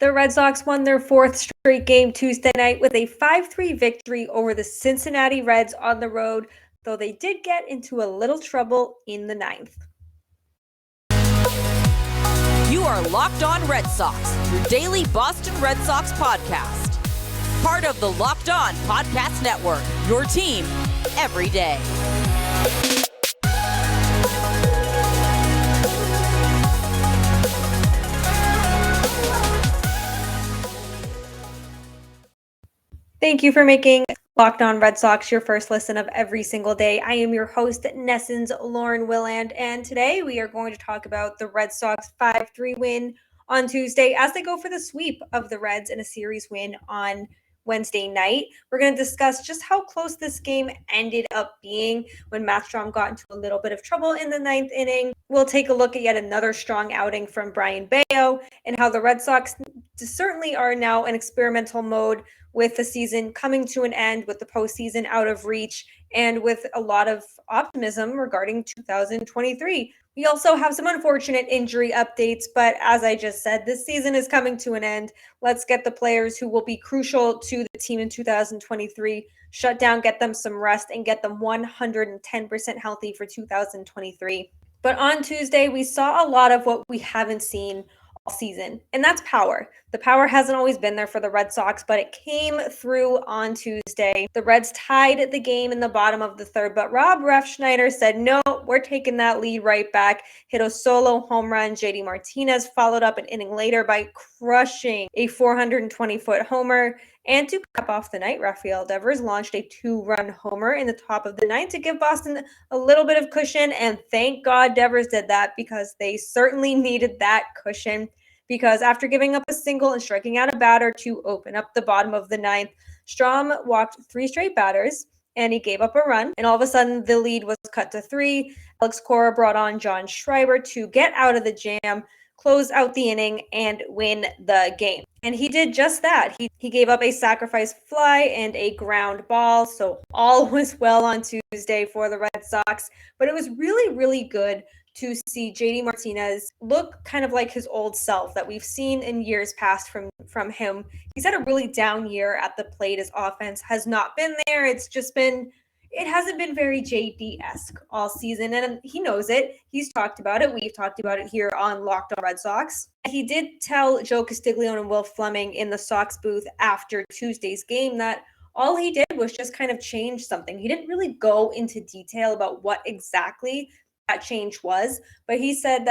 The Red Sox won their fourth straight game Tuesday night with a 5-3 victory over the Cincinnati Reds on the road, though they did get into a little trouble in the ninth. You are Locked On Red Sox, your daily Boston Red Sox podcast. Part of the Locked On Podcast Network, your team every day. Thank you for making Locked On Red Sox your first listen of every single day. I am your host, NESN's Lauren Willand, and today we are going to talk about the Red Sox 5-3 win on Tuesday as they go for the sweep of the Reds in a series win on Wednesday night. We're going to discuss just how close this game ended up being when Matt Strom got into a little bit of trouble in the ninth inning. We'll take a look at yet another strong outing from Brayan Bello and how the Red Sox certainly are now in experimental mode with the season coming to an end, with the postseason out of reach, and with a lot of optimism regarding 2023. We also have some unfortunate injury updates, but as I just said, this season is coming to an end. Let's get the players who will be crucial to the team in 2023 shut down, get them some rest, and get them 110% healthy for 2023. But on Tuesday, we saw a lot of what we haven't seen all season, and that's power. The power hasn't always been there for the Red Sox, but it came through on Tuesday. The Reds tied the game in the bottom of the third, but Rob Refsnyder said, no, we're taking that lead right back. Hit a solo home run. JD Martinez followed up an inning later by crushing a 420-foot homer. And to cap off the night, Rafael Devers launched a 2-run homer in the top of the ninth to give Boston a little bit of cushion. And thank God Devers did that, because they certainly needed that cushion. Because after giving up a single and striking out a batter to open up the bottom of the ninth, Strom walked 3 straight batters and he gave up a run. And all of a sudden, the lead was cut to 3. Alex Cora brought on John Schreiber to get out of the jam, close out the inning, and win the game. And he did just that. He gave up a sacrifice fly and a ground ball, so all was well on Tuesday for the Red Sox. But it was really, really good to see JD Martinez look kind of like his old self that we've seen in years past from him. He's had a really down year at the plate. His offense has not been there. It hasn't been very JD-esque all season, and he knows it. He's talked about it. We've talked about it here on Locked On Red Sox. He did tell Joe Castiglione and Will Fleming in the Sox booth after Tuesday's game that all he did was just kind of change something. He didn't really go into detail about what exactly that change was, but he said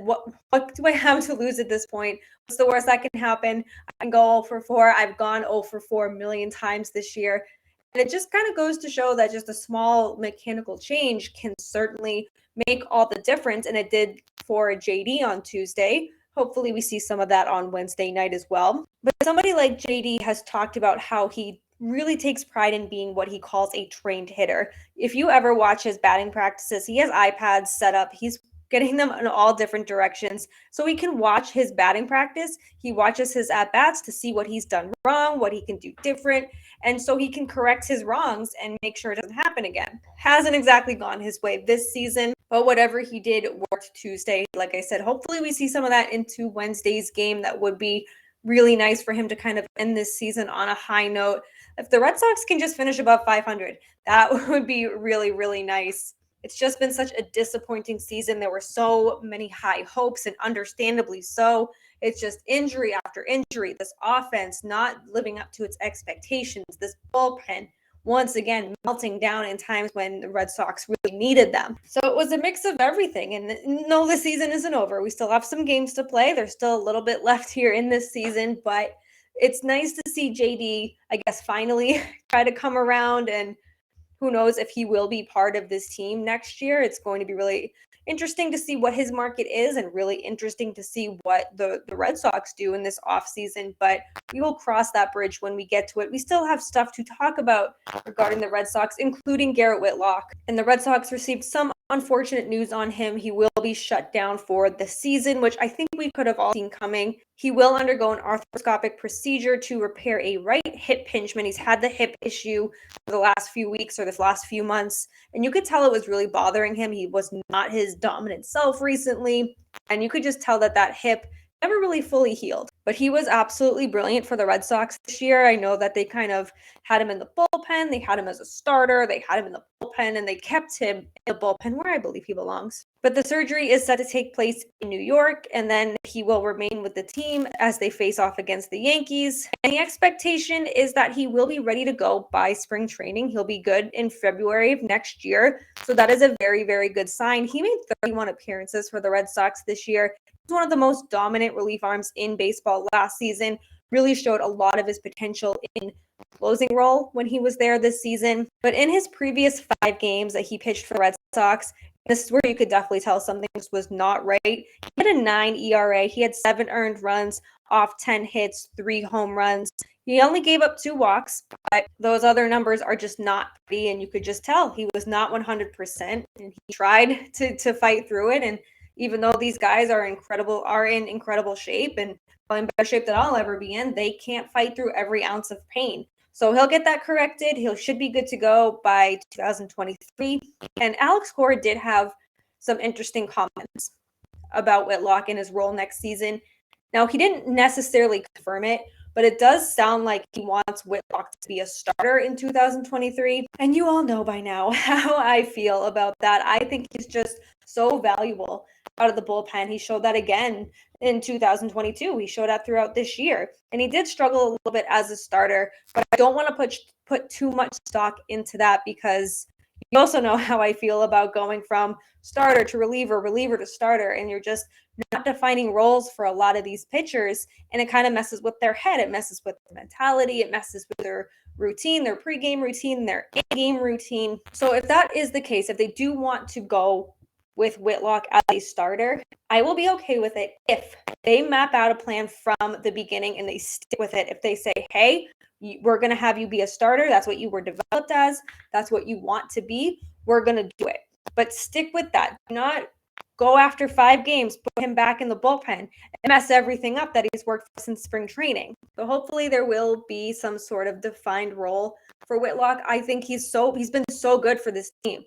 what do I have to lose at this point? What's the worst that can happen? I can go 0 for 4. I've gone 0 for 4 a million times this year. And it just kind of goes to show that just a small mechanical change can certainly make all the difference, and it did for JD on Tuesday. Hopefully we see some of that on Wednesday night as well. But somebody like JD has talked about how he really takes pride in being what he calls a trained hitter. If you ever watch his batting practices, he has iPads set up. He's getting them in all different directions so he can watch his batting practice. He watches his at-bats to see what he's done wrong, what he can do different, and so he can correct his wrongs and make sure it doesn't happen again. Hasn't exactly gone his way this season, but whatever he did worked Tuesday. Like I said, hopefully we see some of that into Wednesday's game. That would be really nice for him to kind of end this season on a high note. If the Red Sox can just finish above 500, that would be really, really nice. It's just been such a disappointing season. There were so many high hopes, and understandably so. It's just injury after injury. This offense not living up to its expectations. This bullpen once again melting down in times when the Red Sox really needed them. So it was a mix of everything. And no, the season isn't over. We still have some games to play. There's still a little bit left here in this season, but it's nice to see JD, I guess, finally try to come around, and who knows if he will be part of this team next year. It's going to be really interesting to see what his market is, and really interesting to see what the Red Sox do in this offseason. But we will cross that bridge when we get to it. We still have stuff to talk about regarding the Red Sox, including Garrett Whitlock. And the Red Sox received some unfortunate news on him. He will be shut down for the season, which I think we could have all seen coming. He will undergo an arthroscopic procedure to repair a right hip impingement. He's had the hip issue for the last few weeks or this last few months, and you could tell it was really bothering him. He was not his dominant self recently, and you could just tell that hip never really fully healed, but he was absolutely brilliant for the Red Sox this year. I know that they kind of had him in the bullpen. They had him as a starter. They had him in the bullpen, and they kept him in the bullpen where I believe he belongs. But the surgery is set to take place in New York, and then he will remain with the team as they face off against the Yankees. And the expectation is that he will be ready to go by spring training. He'll be good in February of next year. So that is a very, very good sign. He made 31 appearances for the Red Sox this year. He's one of the most dominant relief arms in baseball last season. Really showed a lot of his potential in closing role when he was there this season. But in his previous 5 games that he pitched for the Red Sox, this is where you could definitely tell something was not right. He had a 9 ERA. He had 7 earned runs off 10 hits, 3 home runs. He only gave up 2 walks, but those other numbers are just not pretty, and you could just tell he was not 100%, and he tried to fight through it. And even though these guys are in incredible shape and in better shape than I'll ever be in, they can't fight through every ounce of pain. So he'll get that corrected. He should be good to go by 2023. And Alex Cora did have some interesting comments about Whitlock and his role next season. Now, he didn't necessarily confirm it, but it does sound like he wants Whitlock to be a starter in 2023. And you all know by now how I feel about that. I think he's just so valuable out of the bullpen. He showed that again in 2022. He showed that throughout this year. And he did struggle a little bit as a starter, but I don't want to put too much stock into that, because you also know how I feel about going from starter to reliever, reliever to starter, and you're just not defining roles for a lot of these pitchers, and it kind of messes with their head. It messes with their mentality. It messes with their routine, their pregame routine, their in-game routine. So if that is the case, if they do want to go with Whitlock as a starter, I will be okay with it if they map out a plan from the beginning and they stick with it. If they say, hey, we're going to have you be a starter. That's what you were developed as. That's what you want to be. We're going to do it. But stick with that. Do not go after 5 games, put him back in the bullpen, and mess everything up that he's worked for since spring training. So hopefully there will be some sort of defined role for Whitlock. I think he's been so good for this team.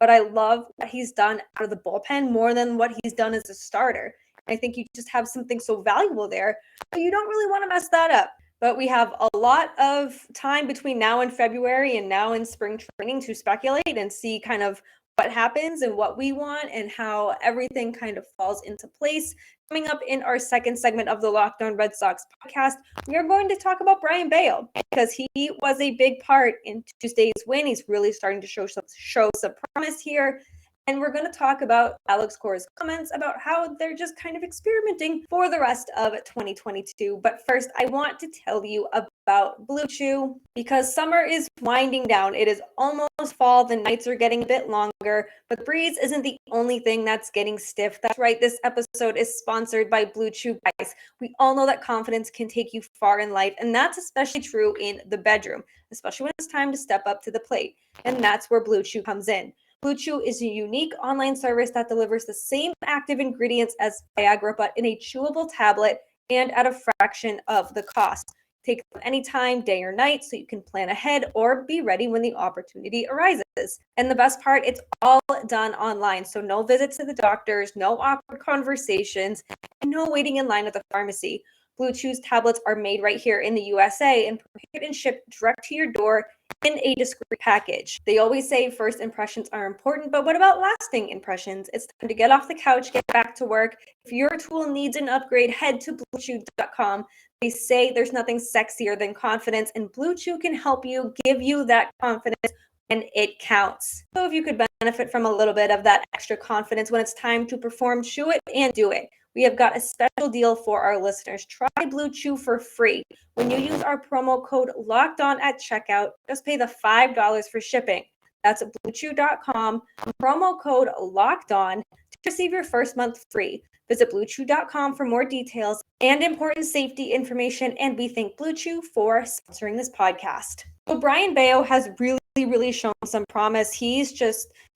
But I love what he's done out of the bullpen more than what he's done as a starter. I think you just have something so valuable there, but you don't really want to mess that up. But we have a lot of time between now and February and now in spring training to speculate and see kind of what happens and what we want and how everything kind of falls into place. Coming up in our second segment of the Locked On Red Sox podcast, we are going to talk about Brayan Bello, because he was a big part in Tuesday's win. He's really starting to show some promise here. And we're going to talk about Alex Cora's comments about how they're just kind of experimenting for the rest of 2022. But first, I want to tell you about BlueChew, because summer is winding down. It is almost fall. The nights are getting a bit longer, but the breeze isn't the only thing that's getting stiff. That's right. This episode is sponsored by BlueChew. Guys, we all know that confidence can take you far in life, and that's especially true in the bedroom, especially when it's time to step up to the plate. And that's where BlueChew comes in. BlueChew is a unique online service that delivers the same active ingredients as Viagra, but in a chewable tablet and at a fraction of the cost. Take them anytime, day or night, so you can plan ahead or be ready when the opportunity arises. And the best part, it's all done online. So no visits to the doctors, no awkward conversations, and no waiting in line at the pharmacy. BlueChew's tablets are made right here in the USA and prepared and shipped direct to your door in a discreet package. They always say first impressions are important, but what about lasting impressions? It's time to get off the couch, get back to work. If your tool needs an upgrade, head to BlueChew.com. They say there's nothing sexier than confidence, and BlueChew can help you give you that confidence when it counts. So if you could benefit from a little bit of that extra confidence when it's time to perform, chew it and do it. We have got a special deal for our listeners. Try BlueChew for free. When you use our promo code LOCKEDON at checkout, just pay the $5 for shipping. That's BlueChew.com, promo code LOCKEDON to receive your first month free. Visit BlueChew.com for more details and important safety information, and we thank BlueChew for sponsoring this podcast. So Brayan Bello has really shown some promise.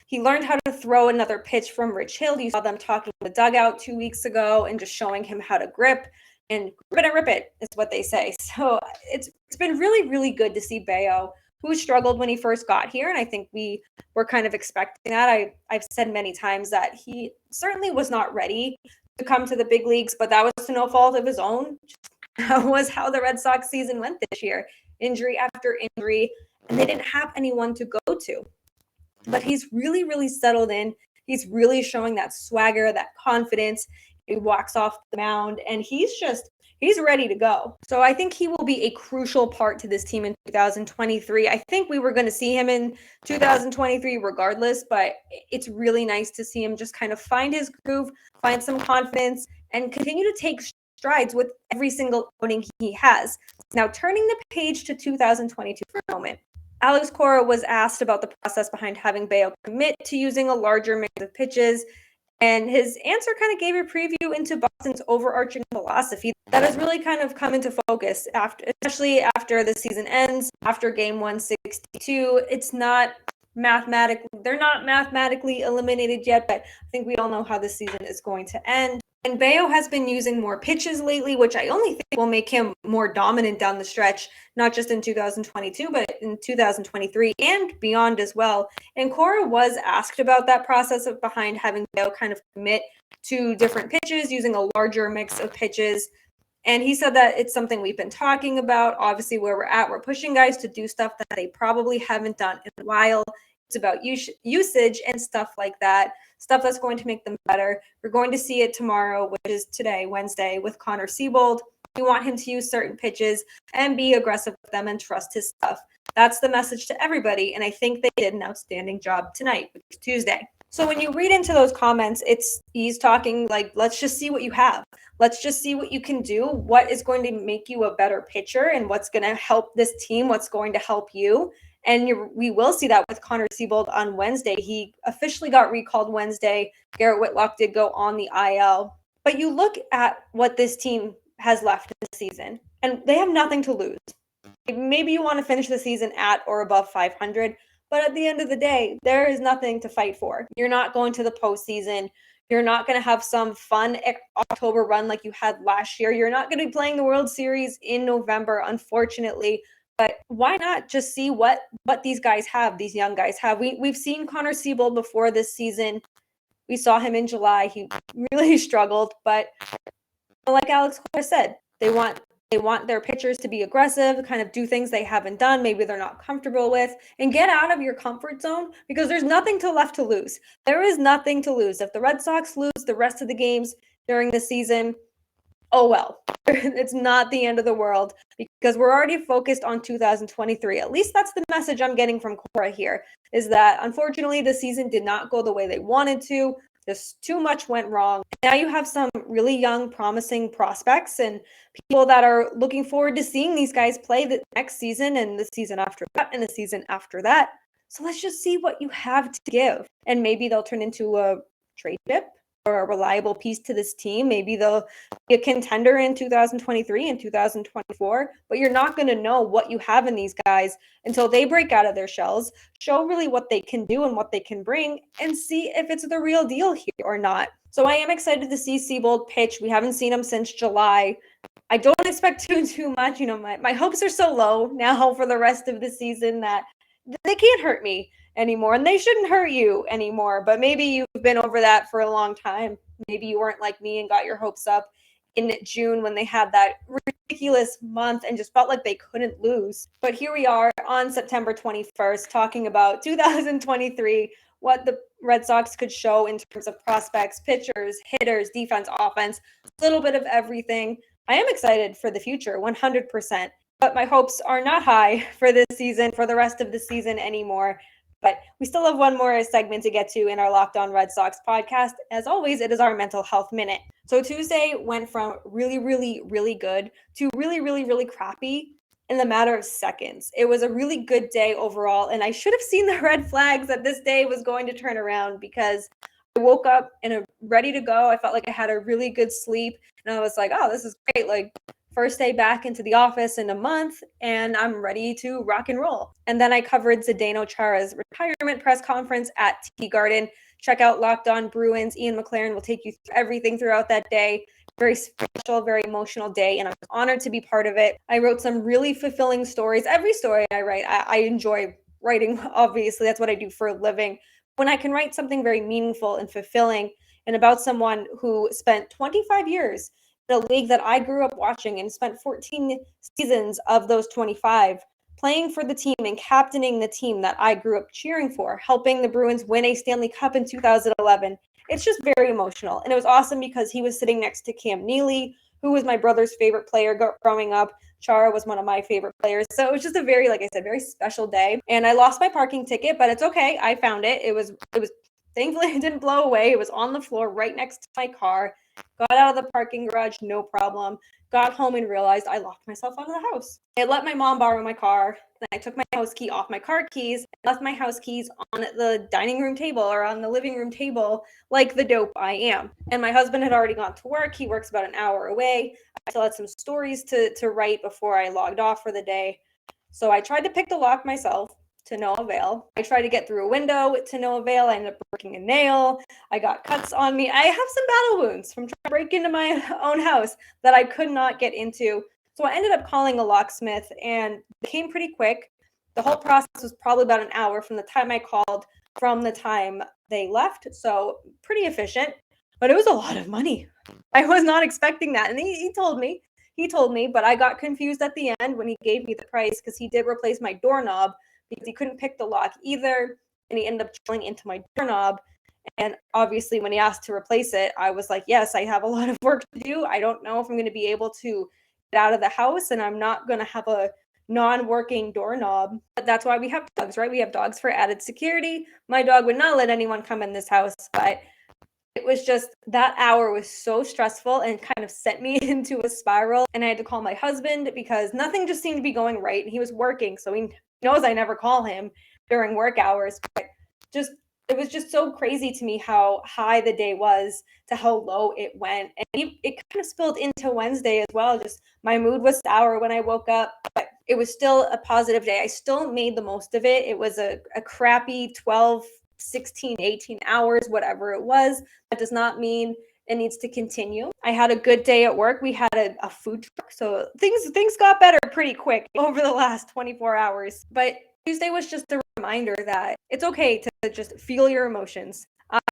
He learned how to throw another pitch from Rich Hill. You saw them talking in the dugout 2 weeks ago and just showing him how to grip. And grip it and rip it is what they say. So it's been really good to see Bello, who struggled when he first got here. And I think we were kind of expecting that. I've said many times that he certainly was not ready to come to the big leagues, but that was to no fault of his own. That was how the Red Sox season went this year. Injury after injury, and they didn't have anyone to go to. But he's really, really settled in. He's really showing that swagger, that confidence. He walks off the mound, and he's ready to go. So I think he will be a crucial part to this team in 2023. I think we were going to see him in 2023 regardless, but it's really nice to see him just kind of find his groove, find some confidence, and continue to take strides with every single outing he has. Now, turning the page to 2022 for a moment. Alex Cora was asked about the process behind having Bello commit to using a larger mix of pitches, and his answer kind of gave a preview into Boston's overarching philosophy that has really kind of come into focus, especially after the season ends, after game 162. It's not they're not mathematically eliminated yet, but I think we all know how this season is going to end. And Bello has been using more pitches lately, which I only think will make him more dominant down the stretch, not just in 2022, but in 2023 and beyond as well. And Cora was asked about that process behind having Bello kind of commit to different pitches, using a larger mix of pitches. And he said that it's something we've been talking about. Obviously, where we're at, we're pushing guys to do stuff that they probably haven't done in a while. It's about usage and stuff like that, stuff that's going to make them better. We're going to see it tomorrow, which is today, Wednesday, with Connor Siebold. We want him to use certain pitches and be aggressive with them and trust his stuff. That's the message to everybody, and I think they did an outstanding job tonight, which is Tuesday. So when you read into those comments, he's talking like, let's just see what you have. Let's just see what you can do, what is going to make you a better pitcher, and what's going to help this team, what's going to help you. And we will see that with Connor Siebold on Wednesday. He officially got recalled Wednesday. Garrett Whitlock did go on the IL. But you look at what this team has left in the season, and they have nothing to lose. Maybe you want to finish the season at or above 500, but at the end of the day, there is nothing to fight for. You're not going to the postseason. You're not going to have some fun October run like you had last year. You're not going to be playing the World Series in November, unfortunately. But why not just see what these guys have, these young guys have? We've seen Connor Siebold before this season. We saw him in July. He really struggled, but like Alex Cora said, they want their pitchers to be aggressive, kind of do things they haven't done, maybe they're not comfortable with, and get out of your comfort zone because there's nothing left to lose. There is nothing to lose. If the Red Sox lose the rest of the games during the season, oh well. It's not the end of the world because we're already focused on 2023. At least that's the message I'm getting from Cora here, is that unfortunately the season did not go the way they wanted to. Just too much went wrong. Now you have some really young, promising prospects and people that are looking forward to seeing these guys play the next season and the season after that and the season after that. So let's just see what you have to give. And maybe they'll turn into a trade chip or a reliable piece to this team. Maybe they'll be a contender in 2023 and 2024, but you're not going to know what you have in these guys until they break out of their shells, show really what they can do and what they can bring, and see if it's the real deal here or not. So I am excited to see Siebold pitch. We haven't seen him since July. I don't expect too much. You know, my hopes are so low now for the rest of the season that they can't hurt me anymore, and they shouldn't hurt you anymore. But maybe you've been over that for a long time. Maybe you weren't like me and got your hopes up in June when they had that ridiculous month and just felt like they couldn't lose. But here we are on September 21st talking about 2023, what the Red Sox could show in terms of prospects, pitchers, hitters, defense, offense, a little bit of everything. I am excited for the future, 100%. But my hopes are not high for this season, for the rest of the season anymore. But we still have one more segment to get to in our Locked On Red Sox podcast. As always, it is our mental health minute. So Tuesday went from really, really, really good to really, really, really crappy in the matter of seconds. It was a really good day overall, and I should have seen the red flags that this day was going to turn around because I woke up and ready to go. I felt like I had a really good sleep, and I was like, oh, this is great. Like, first day back into the office in a month, and I'm ready to rock and roll. And then I covered Zdeno Chara's retirement press conference at Tea Garden. Check out Locked On Bruins. Ian McLaren will take you through everything throughout that day. Very special, very emotional day, and I'm honored to be part of it. I wrote some really fulfilling stories. Every story I write, I enjoy writing, obviously. That's what I do for a living. When I can write something very meaningful and fulfilling, and about someone who spent 25 years in a league that I grew up watching and spent 14 seasons of those 25 playing for the team and captaining the team that I grew up cheering for, helping the Bruins win a Stanley Cup in 2011. It's just very emotional. And it was awesome because he was sitting next to Cam Neely, who was my brother's favorite player growing up. Chara was one of my favorite players. So it was just a very, like I said, very special day. And I lost my parking ticket, but it's okay. I found it. It was thankfully it didn't blow away. It was on the floor right next to my car. Got out of the parking garage, no problem. Got home and realized I locked myself out of the house. I let my mom borrow my car. Then I took my house key off my car keys and left my house keys on the dining room table or on the living room table like the dope I am. And my husband had already gone to work. He works about an hour away. I still had some stories to write before I logged off for the day. So I tried to pick the lock myself, to no avail. I tried to get through a window, to no avail. I ended up breaking a nail. I got cuts on me. I have some battle wounds from trying to break into my own house that I could not get into. So I ended up calling a locksmith, and it came pretty quick. The whole process was probably about an hour from the time I called from the time they left. So pretty efficient, but it was a lot of money. I was not expecting that. And he told me, but I got confused at the end when he gave me the price because he did replace my doorknob because he couldn't pick the lock either, and he ended up drilling into my doorknob. And obviously, when he asked to replace it, I was like, yes, I have a lot of work to do. I don't know if I'm going to be able to get out of the house, and I'm not going to have a non-working doorknob. But that's why we have dogs, right? We have dogs for added security. My dog would not let anyone come in this house, but it was just that hour was so stressful and kind of sent me into a spiral. And I had to call my husband because nothing just seemed to be going right. And he was working, so he knows I never call him during work hours. But it was just so crazy to me how high the day was to how low it went. And it kind of spilled into Wednesday as well. Just my mood was sour when I woke up, but it was still a positive day. I still made the most of it. It was a crappy 12, 16, 18 hours, whatever it was. That does not mean it needs to continue. I had a good day at work. We had a food truck, so things got better pretty quick over the last 24 hours. But Tuesday was just a reminder that it's okay to just feel your emotions.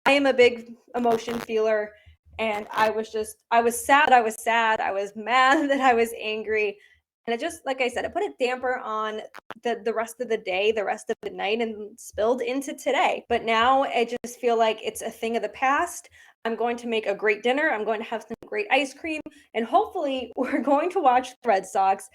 I am a big emotion feeler, and I was sad. I was mad that I was angry. And it just, like I said, it put a damper on the rest of the day, the rest of the night, and spilled into today. But now I just feel like it's a thing of the past. I'm going to make a great dinner. I'm going to have some great ice cream. And hopefully we're going to watch the Red Sox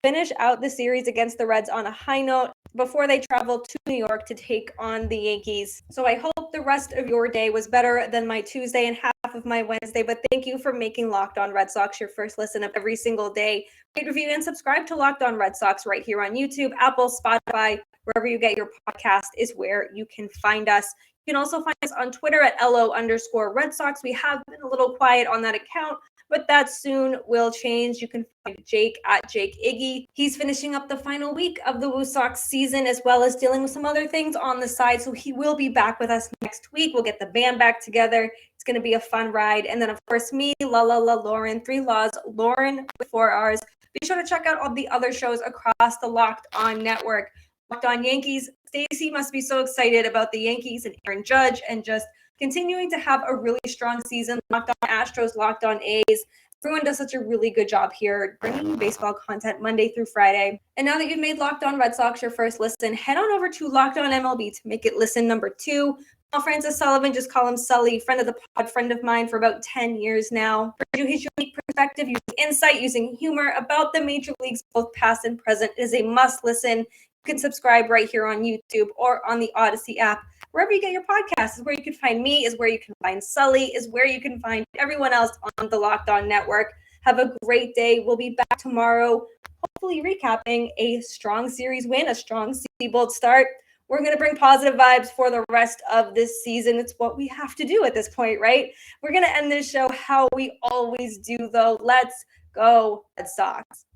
finish out the series against the Reds on a high note before they travel to New York to take on the Yankees. So I hope the rest of your day was better than my Tuesday and half of my Wednesday. But thank you for making Locked On Red Sox your first listen of every single day. Rate, review, and subscribe to Locked On Red Sox right here on YouTube, Apple, Spotify, wherever you get your podcast is where you can find us. You can also find us on Twitter at LO_Red Sox. We have been a little quiet on that account, but that soon will change. You can find Jake at Jake Iggy. He's finishing up the final week of the Blue Sox season as well as dealing with some other things on the side. So he will be back with us next week. We'll get the band back together. It's going to be a fun ride. And then, of course, me, Lauren, 3 Laws, Lauren with 4 R's. Be sure to check out all the other shows across the Locked On network. Locked On Yankees. Stacey must be so excited about the Yankees and Aaron Judge and just continuing to have a really strong season. Locked On Astros, Locked On A's. Everyone does such a really good job here bringing you baseball content Monday through Friday. And now that you've made Locked On Red Sox your first listen, head on over to Locked On MLB to make it listen number 2. Francis Sullivan, just call him Sully, friend of the pod, friend of mine for about 10 years now. His unique perspective, using insight, using humor about the major leagues, both past and present, is a must listen. You can subscribe right here on YouTube or on the Odyssey app. Wherever you get your podcasts is where you can find me, is where you can find Sully, is where you can find everyone else on the Locked On network. Have a great day. We'll be back tomorrow, hopefully recapping a strong series win, a strong Seabold start. We're going to bring positive vibes for the rest of this season. It's what we have to do at this point, right? We're going to end this show how we always do, though. Let's go, Red Sox.